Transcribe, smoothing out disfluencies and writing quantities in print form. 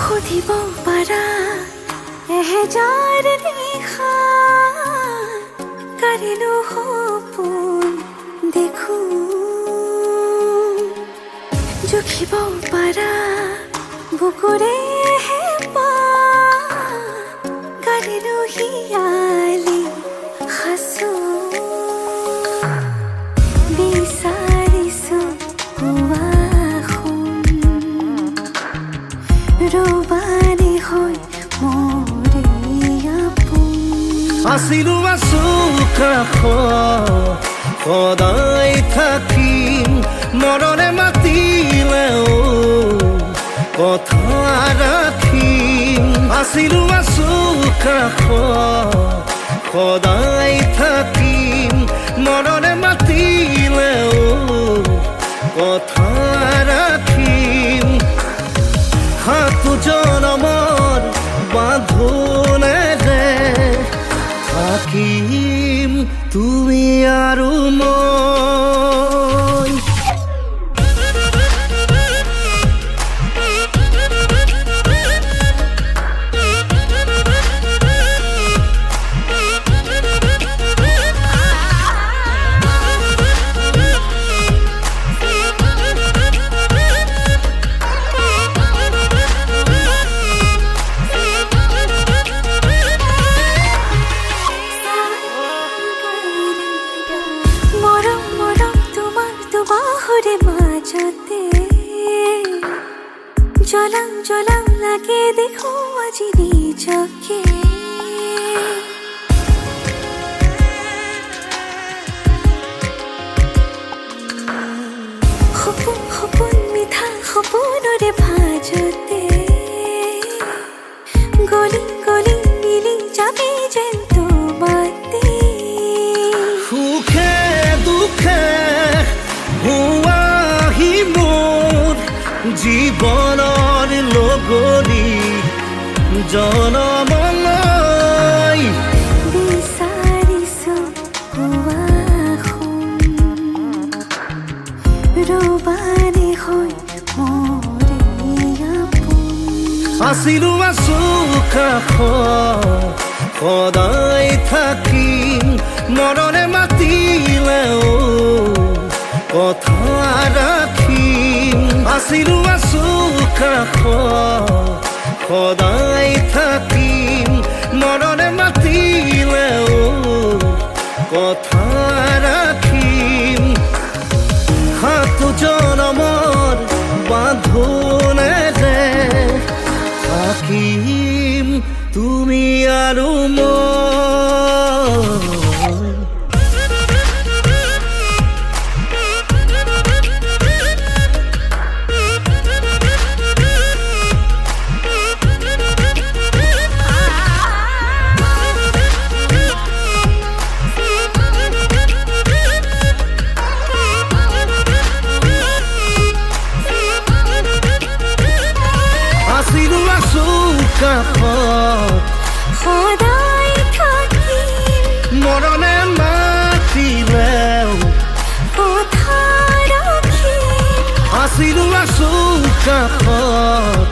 খুদিব পাৰা এহেজাৰ নিশা কাৰিলো সপোন দেখো জুখিব পাৰা বুকুৰে কাৰিলো হিয়ালি সাঁচো বিচাৰিছো ৰবানি হৈ মৰে আপোন আছিলো আছো কাষত সদায় থাকিম মৰণে মাতিলেও কথা ৰাখিম আছিলো আছো কাষত সদায় থাকিম মৰণে মাতিলেও কথা ৰাখিম সাতো জনমৰ বাঁধোনেৰে থাকিম তুমি আৰু মই জলাং জলাং লাগে দেখো আজি নিজকে সপোন সপোন মিঠা সপোনৰে ভাজতে গলি গলি মিলি যাবে যেন তোমাতে সুখে দুখে হুৱাহি মোৰ জীৱনৰ লগৰী জনমলৈ বিচাৰিছো ৰবানি হৈ মৰে আপোন আছিলো আছো কাষত সদায় থাকিম মৰণে মাতিলেও কথা ৰাখিম আছিলো আছো কাষত সদায় থাকিম মৰণে মাতিলেও কথা ৰাখিম সাতো জনমৰ বাঁধোনেৰে থাকিম তুমি আৰু মই কাষত সদায় থাকিম মৰণে মাতিলেও কথা ৰাখিম আছিলো আছো কাষত